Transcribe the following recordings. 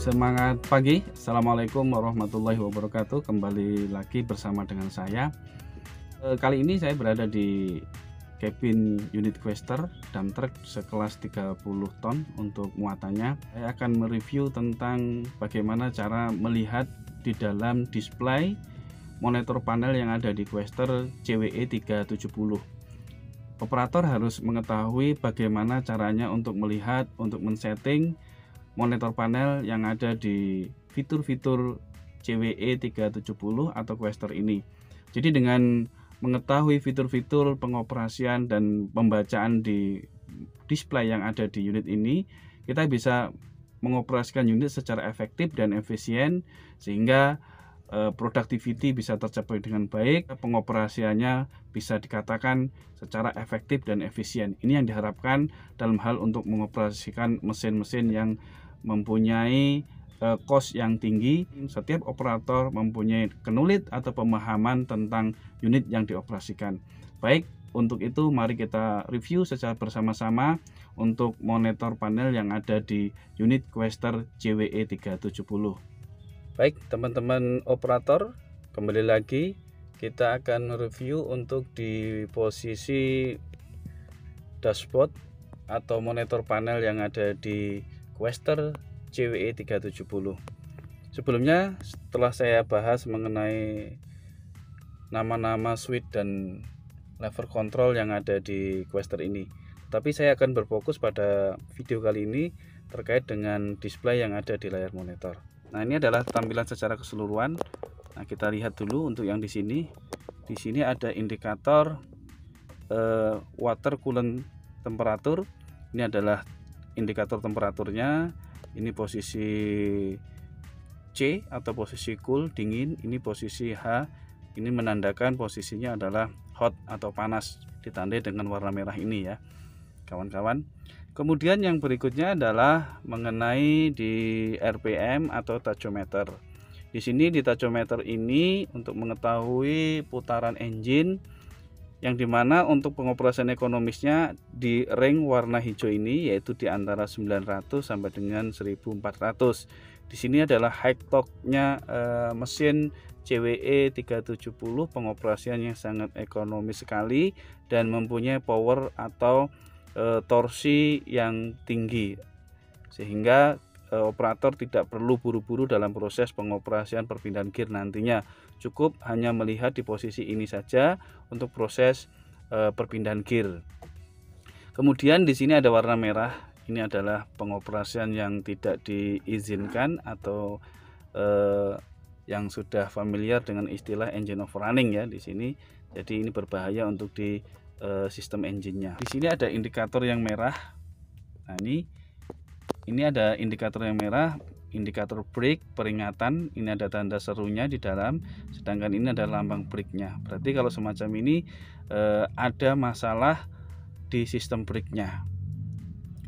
Semangat pagi, Assalamualaikum warahmatullahi wabarakatuh. Kembali lagi bersama dengan saya. Kali ini saya berada di cabin unit Quester dump truck sekelas 30 ton untuk muatannya. Saya akan mereview tentang bagaimana cara melihat di dalam display monitor panel yang ada di Quester CWE 370. Operator harus mengetahui bagaimana caranya untuk melihat, untuk men-setting monitor panel yang ada di fitur-fitur CWE 370 atau Quester ini. Jadi dengan mengetahui fitur-fitur pengoperasian dan pembacaan di display yang ada di unit ini, kita bisa mengoperasikan unit secara efektif dan efisien sehingga productivity bisa tercapai dengan baik, pengoperasiannya bisa dikatakan secara efektif dan efisien. Ini yang diharapkan dalam hal untuk mengoperasikan mesin-mesin yang mempunyai cost yang tinggi. Setiap operator mempunyai knowledge atau pemahaman tentang unit yang dioperasikan. Baik, untuk itu mari kita review secara bersama-sama untuk monitor panel yang ada di unit Quester CWE 370. Baik teman-teman operator, kembali lagi kita akan review untuk di posisi dashboard atau monitor panel yang ada di Quester CWE 370. Sebelumnya setelah saya bahas mengenai nama-nama switch dan lever control yang ada di Quester ini, tapi saya akan berfokus pada video kali ini terkait dengan display yang ada di layar monitor. Nah, ini adalah tampilan secara keseluruhan. Nah, kita lihat dulu untuk yang di sini. Di sini ada indikator water coolant temperatur. Ini adalah indikator temperaturnya. Ini posisi C atau posisi cool, dingin. Ini posisi H. Ini menandakan posisinya adalah hot atau panas, ditandai dengan warna merah ini ya, kawan-kawan. Kemudian yang berikutnya adalah mengenai di RPM atau tachometer. Di sini di tachometer ini untuk mengetahui putaran engine, yang dimana untuk pengoperasian ekonomisnya di ring warna hijau ini yaitu di antara 900 sampai dengan 1400. Di sini adalah high torque-nya mesin CWE 370, pengoperasian yang sangat ekonomis sekali dan mempunyai power atau torsi yang tinggi sehingga operator tidak perlu buru-buru dalam proses pengoperasian perpindahan gear nantinya. Cukup hanya melihat di posisi ini saja untuk proses perpindahan gear. Kemudian di sini ada warna merah. Ini adalah pengoperasian yang tidak diizinkan atau yang sudah familiar dengan istilah engine overrunning ya di sini. Jadi ini berbahaya untuk di sistem engine-nya. Di sini ada indikator yang merah. Nah, ini ada indikator yang merah, indikator brake peringatan. Ini ada tanda serunya di dalam, sedangkan ini ada lambang brake-nya. Berarti kalau semacam ini ada masalah di sistem brake-nya.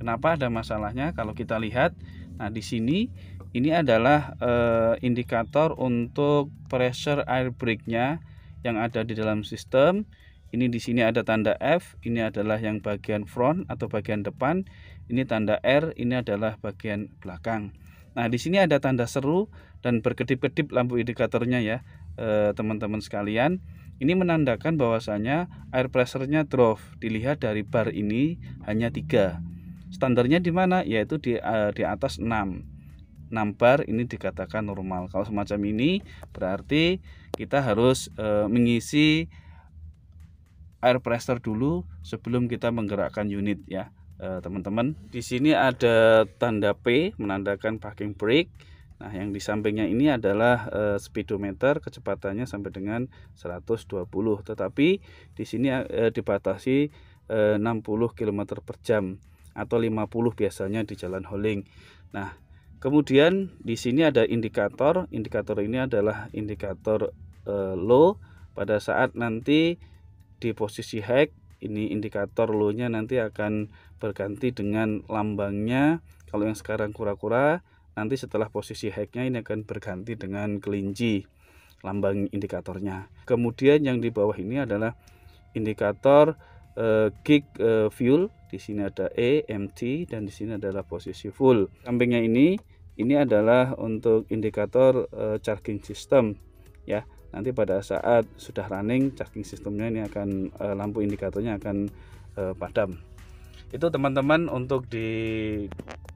Kenapa ada masalahnya? Kalau kita lihat, nah di sini ini adalah indikator untuk pressure air brake-nya yang ada di dalam sistem. Ini di sini ada tanda F, ini adalah yang bagian front atau bagian depan. Ini tanda R, ini adalah bagian belakang. Nah, di sini ada tanda seru dan berkedip-kedip lampu indikatornya ya, teman-teman sekalian. Ini menandakan bahwasanya air pressure-nya drop. Dilihat dari bar ini hanya 3. Standarnya di mana? Yaitu di atas 6. 6 bar ini dikatakan normal. Kalau semacam ini berarti kita harus mengisi air pressure dulu sebelum kita menggerakkan unit ya, teman-teman. Di sini ada tanda P menandakan parking brake. Nah, yang di sampingnya ini adalah speedometer, kecepatannya sampai dengan 120. Tetapi di sini dibatasi 60 km per jam atau 50 biasanya di jalan hauling. Nah, kemudian di sini ada indikator. Indikator ini adalah indikator low. Pada saat nanti di posisi high, ini indikator low-nya nanti akan berganti dengan lambangnya. Kalau yang sekarang kura-kura, nanti setelah posisi high-nya ini akan berganti dengan kelinci lambang indikatornya. Kemudian yang di bawah ini adalah indikator gig fuel. Di sini ada E, MT, dan di sini adalah posisi full. Sampingnya ini Ini adalah untuk indikator charging system ya. Nanti pada saat sudah running charging sistemnya ini akan lampu indikatornya akan padam. Itu teman-teman untuk di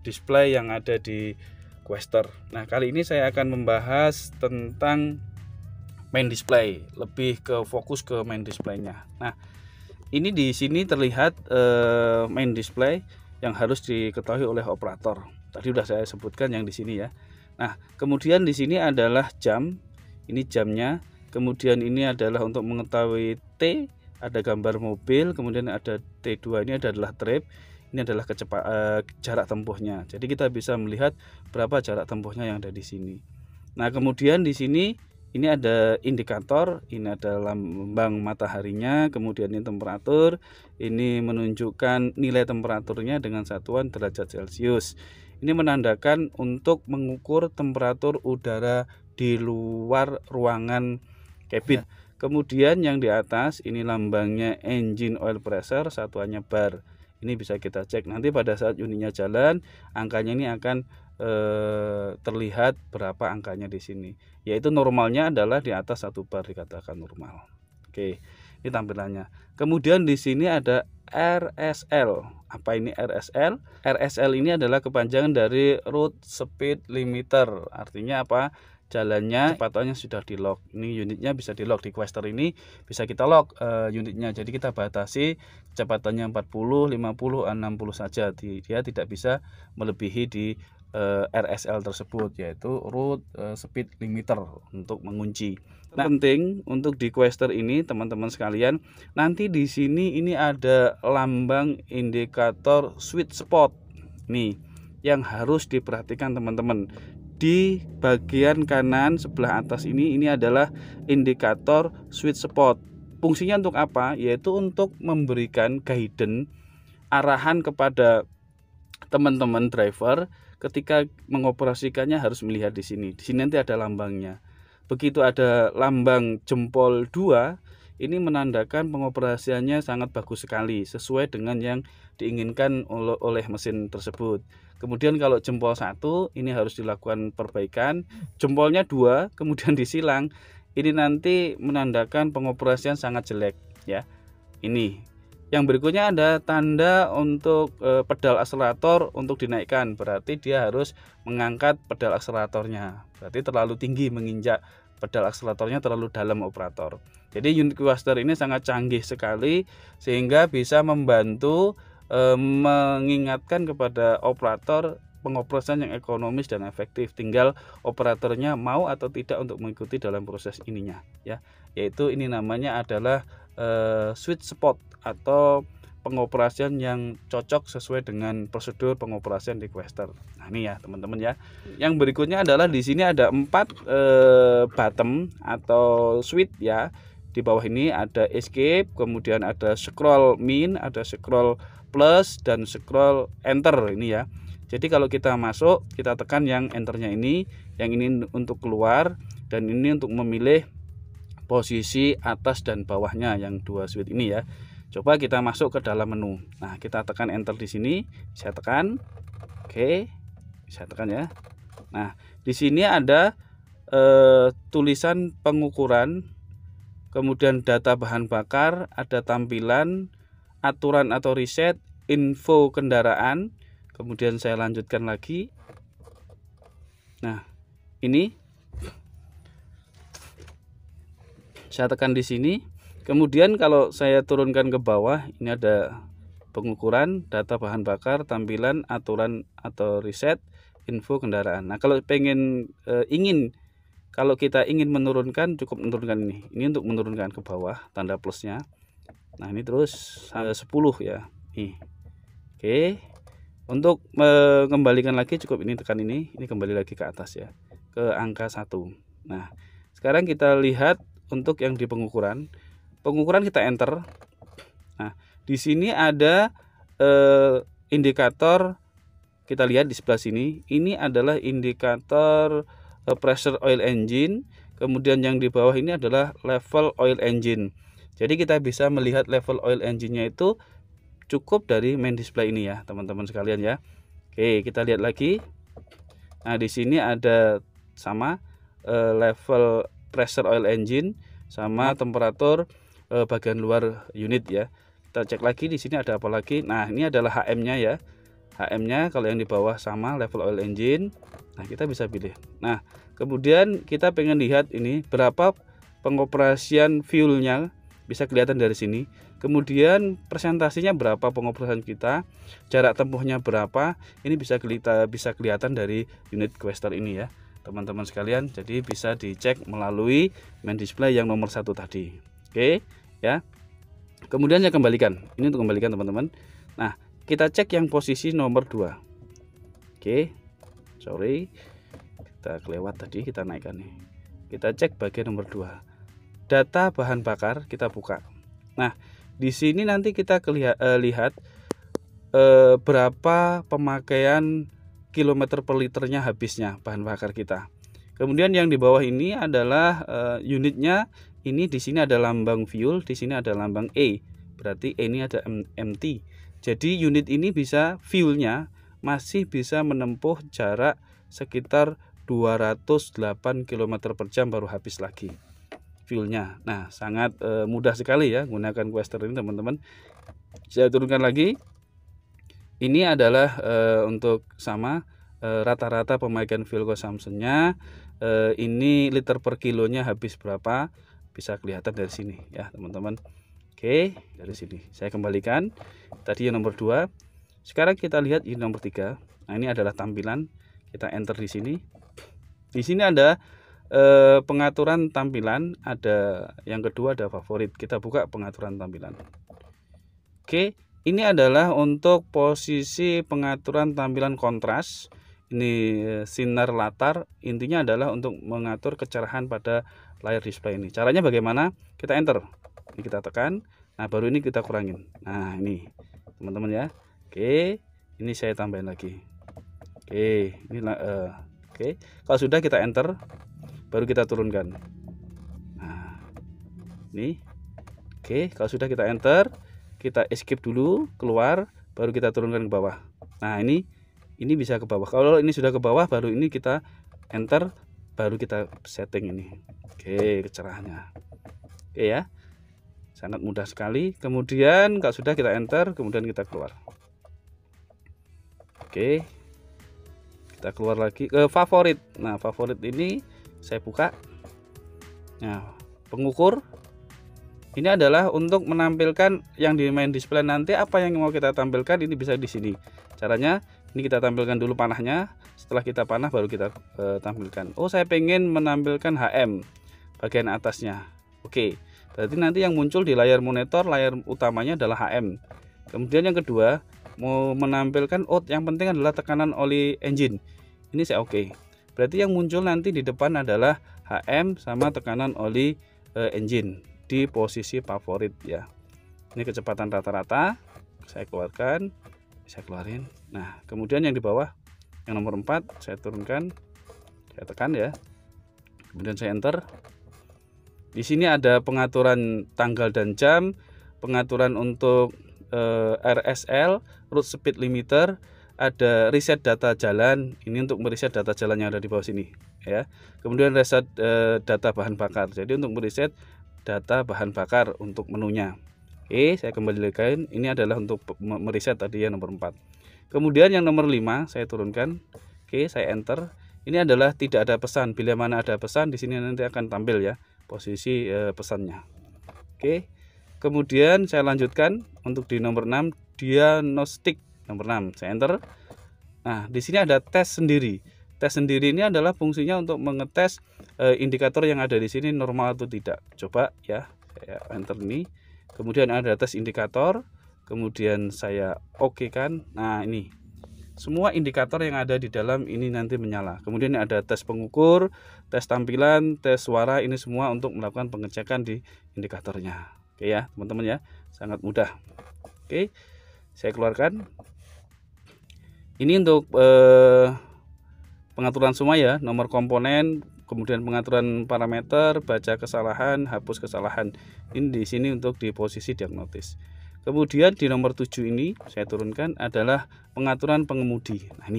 display yang ada di Quester. Nah, kali ini saya akan membahas tentang main display, lebih ke fokus ke main displaynya. Nah, ini di sini terlihat main display yang harus diketahui oleh operator. Tadi sudah saya sebutkan yang di sini ya. Nah, kemudian di sini adalah jam. Ini jamnya. Kemudian ini adalah untuk mengetahui T, ada gambar mobil, kemudian ada T2, ini adalah trip. Ini adalah jarak tempuhnya. Jadi kita bisa melihat berapa jarak tempuhnya yang ada di sini. Nah, kemudian di sini ini ada indikator, ini ada lambang mataharinya, kemudian ini temperatur, ini menunjukkan nilai temperaturnya dengan satuan derajat Celcius. Ini menandakan untuk mengukur temperatur udara di luar ruangan cabin. Kemudian yang di atas ini lambangnya engine oil pressure, satuannya bar. Ini bisa kita cek nanti pada saat unitnya jalan, angkanya ini akan terlihat berapa angkanya di sini. Yaitu normalnya adalah di atas 1 bar dikatakan normal. Oke, ini tampilannya. Kemudian di sini ada RSL. Apa ini RSL? RSL ini adalah kepanjangan dari Road Speed Limiter. Artinya apa? Jalannya kecepatannya sudah di lock. Ini unitnya bisa di lock di Quester ini, bisa kita lock unitnya. Jadi kita batasi kecepatannya 40, 50, 60 saja. Dia tidak bisa melebihi di RSL tersebut, yaitu Road Speed Limiter untuk mengunci. Nah, penting untuk di Quester ini teman-teman sekalian, nanti di sini ini ada lambang indikator sweet spot nih yang harus diperhatikan teman-teman. Di bagian kanan sebelah atas ini adalah indikator sweet spot. Fungsinya untuk apa? Yaitu untuk memberikan guidance, arahan kepada teman-teman driver ketika mengoperasikannya harus melihat di sini. Di sini nanti ada lambangnya. Begitu ada lambang jempol 2, ini menandakan pengoperasiannya sangat bagus sekali, sesuai dengan yang diinginkan oleh mesin tersebut. Kemudian kalau jempol 1, ini harus dilakukan perbaikan. Jempolnya 2, kemudian disilang, ini nanti menandakan pengoperasian sangat jelek ya. Ini. Yang berikutnya ada tanda untuk pedal akselerator untuk dinaikkan, berarti dia harus mengangkat pedal akseleratornya. Berarti terlalu tinggi menginjak pedal akseleratornya, terlalu dalam operator. Jadi unit Quester ini sangat canggih sekali sehingga bisa membantu mengingatkan kepada operator pengoperasian yang ekonomis dan efektif. Tinggal operatornya mau atau tidak untuk mengikuti dalam proses ininya ya. Yaitu ini namanya adalah sweet spot atau pengoperasian yang cocok sesuai dengan prosedur pengoperasian di Quester. Nah, ini ya teman-teman ya. Yang berikutnya adalah di sini ada 4 button atau switch ya. Di bawah ini ada escape, kemudian ada scroll min, ada scroll plus dan scroll enter ini ya. Jadi kalau kita masuk, kita tekan yang enternya ini, yang ini untuk keluar dan ini untuk memilih posisi atas dan bawahnya yang 2 switch ini ya. Coba kita masuk ke dalam menu. Nah, kita tekan enter di sini, saya tekan. Oke. Saya tekan ya. Nah, di sini ada tulisan pengukuran, kemudian data bahan bakar, ada tampilan, aturan atau reset, info kendaraan. Kemudian saya lanjutkan lagi. Nah, ini saya tekan di sini. Kemudian kalau saya turunkan ke bawah, ini ada pengukuran, data bahan bakar, tampilan, aturan atau reset, info kendaraan. Nah, kalau kalau kita ingin menurunkan, cukup menurunkan ini. Ini untuk menurunkan ke bawah, tanda plusnya. Nah, ini terus 10 ya. Nih. Oke. Untuk mengembalikan lagi cukup ini tekan ini kembali lagi ke atas ya, ke angka 1. Nah, sekarang kita lihat untuk yang di pengukuran. Pengukuran kita enter. Nah, di sini ada indikator, kita lihat di sebelah sini. Ini adalah indikator pressure oil engine. Kemudian yang di bawah ini adalah level oil engine. Jadi kita bisa melihat level oil engine-nya itu cukup dari main display ini ya, teman-teman sekalian ya. Oke, kita lihat lagi. Nah, di sini ada sama level pressure oil engine sama temperatur bagian luar unit ya. Kita cek lagi di sini ada apa lagi. Nah, ini adalah HM-nya ya. HM-nya kalau yang di bawah sama level oil engine. Nah, kita bisa pilih. Nah, kemudian kita pengen lihat ini berapa pengoperasian fuelnya, bisa kelihatan dari sini. Kemudian presentasinya berapa pengoperasian kita, jarak tempuhnya berapa, ini bisa kelihatan dari unit Questor ini ya teman-teman sekalian. Jadi bisa dicek melalui main display yang nomor 1 tadi. Oke ya. Kemudian saya kembalikan, ini untuk kembalikan teman-teman. Nah, kita cek yang posisi nomor 2. Oke, sorry, kita kelewat tadi, kita naikkan nih. Kita cek bagian nomor 2, data bahan bakar, kita buka. Nah, di sini nanti kita lihat berapa pemakaian kilometer per liternya habisnya bahan bakar kita. Kemudian yang di bawah ini adalah unitnya. Ini di sini ada lambang fuel, di sini ada lambang E. Berarti E ini ada MT. Jadi unit ini bisa fuelnya masih bisa menempuh jarak sekitar 208 km per jam baru habis lagi fuelnya. Nah, sangat mudah sekali ya gunakan Questor ini teman-teman. Saya turunkan lagi. Ini adalah untuk sama rata-rata pemakaian fuel consumption-nya. Ini liter per kilonya habis berapa, bisa kelihatan dari sini ya teman-teman. Oke, dari sini saya kembalikan. Tadi yang nomor 2. Sekarang kita lihat ini nomor 3. Nah, ini adalah tampilan. Kita enter di sini. Di sini ada pengaturan tampilan, ada yang kedua ada favorit. Kita buka pengaturan tampilan. Oke, ini adalah untuk posisi pengaturan tampilan kontras. Ini sinar latar, intinya adalah untuk mengatur kecerahan pada layar display ini. Caranya bagaimana? Kita enter, ini kita tekan. Nah, baru ini kita kurangin. Nah, ini teman-teman ya. Oke, ini saya tambahin lagi. Oke, ini oke. Kalau sudah kita enter, baru kita turunkan. Nah, ini oke. Kalau sudah kita enter, kita escape dulu, keluar, baru kita turunkan ke bawah. Nah, ini bisa ke bawah. Kalau ini sudah ke bawah, baru ini kita enter, baru kita setting ini. Oke, kecerahannya. Oke ya, sangat mudah sekali. Kemudian kalau sudah kita enter, kemudian kita keluar. Oke, kita keluar lagi ke favorit. Nah, favorit ini saya buka. Nah, pengukur ini adalah untuk menampilkan yang di main display nanti apa yang mau kita tampilkan. Ini bisa di sini. Caranya ini kita tampilkan dulu panahnya. Setelah kita panah baru kita tampilkan. Oh, saya pengen menampilkan HM bagian atasnya. Oke, berarti nanti yang muncul di layar monitor, layar utamanya adalah HM. Kemudian yang kedua, mau menampilkan yang penting adalah tekanan oli engine. Ini saya oke. Berarti yang muncul nanti di depan adalah HM sama tekanan oli engine di posisi favorit ya. Ini kecepatan rata-rata. Saya keluarkan, saya keluarin. Nah, kemudian yang di bawah, yang nomor 4 saya turunkan, saya tekan ya. Kemudian saya enter. Di sini ada pengaturan tanggal dan jam, pengaturan untuk RSL, route speed limiter, ada reset data jalan. Ini untuk mereset data jalan yang ada di bawah sini ya. Kemudian reset data bahan bakar. Jadi untuk mereset data bahan bakar untuk menunya. Oke, saya kembali lagi. Ini adalah untuk mereset tadi yang nomor 4. Kemudian yang nomor 5 saya turunkan. Oke, saya enter. Ini adalah tidak ada pesan. Bila mana ada pesan di sini nanti akan tampil ya posisi pesannya. Oke. Kemudian saya lanjutkan untuk di nomor 6 diagnostik nomor 6. Saya enter. Nah, di sini ada tes sendiri. Tes sendiri ini adalah fungsinya untuk mengetes indikator yang ada di sini normal atau tidak. Coba ya, saya enter ini. Kemudian ada tes indikator. Kemudian saya oke kan. Nah, ini semua indikator yang ada di dalam ini nanti menyala. Kemudian ada tes pengukur, tes tampilan, tes suara. Ini semua untuk melakukan pengecekan di indikatornya. Oke ya teman-teman ya, sangat mudah. Oke, saya keluarkan. Ini untuk pengaturan semua ya, nomor komponen, kemudian pengaturan parameter, baca kesalahan, hapus kesalahan. Ini di sini untuk di posisi diagnotis. Kemudian di nomor 7 ini saya turunkan adalah pengaturan pengemudi. Nah,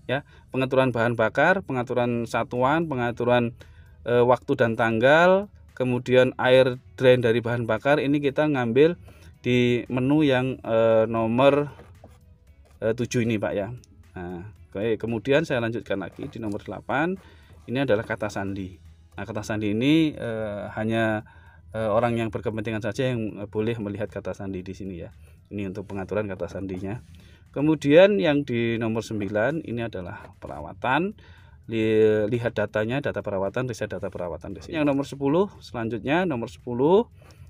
ya. Pengaturan bahan bakar, pengaturan satuan, pengaturan waktu dan tanggal, kemudian air drain dari bahan bakar ini kita ngambil di menu yang nomor 7 ini Pak ya. Nah, oke, kemudian saya lanjutkan lagi di nomor 8. Ini adalah kata sandi. Nah, kata sandi ini hanya orang yang berkepentingan saja yang boleh melihat kata sandi di sini ya. Ini untuk pengaturan kata sandinya. Kemudian yang di nomor 9 ini adalah perawatan. Lihat datanya, data perawatan, riset data perawatan di sini. Yang nomor 10 selanjutnya nomor 10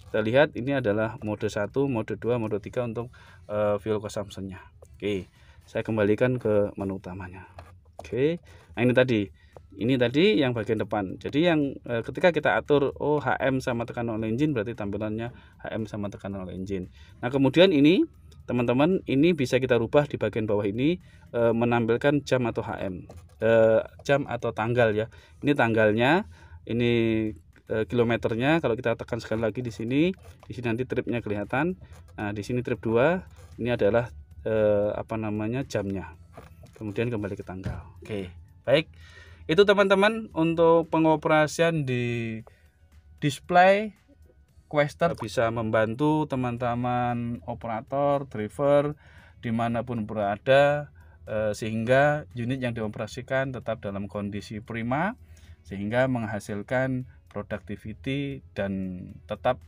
kita lihat ini adalah mode 1, mode 2, mode 3 untuk fuel consumption-nya. Oke, saya kembalikan ke menu utamanya. Oke. Nah, ini tadi yang bagian depan. Jadi yang ketika kita atur HM sama tekanan oleh engine, berarti tampilannya HM sama tekanan oleh engine. Nah, kemudian ini teman-teman, ini bisa kita rubah di bagian bawah ini menampilkan jam atau HM, jam atau tanggal ya. Ini tanggalnya, ini kilometernya. Kalau kita tekan sekali lagi di sini nanti tripnya kelihatan. Nah, di sini trip 2, ini adalah jamnya. Kemudian kembali ke tanggal. Oke, baik. Itu teman-teman untuk pengoperasian di display Quester, bisa membantu teman-teman operator, driver dimanapun berada, sehingga unit yang dioperasikan tetap dalam kondisi prima, sehingga menghasilkan productivity dan tetap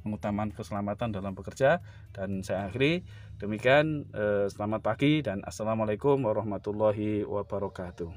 mengutamakan keselamatan dalam bekerja. Dan saya akhiri demikian, selamat pagi dan assalamualaikum warahmatullahi wabarakatuh.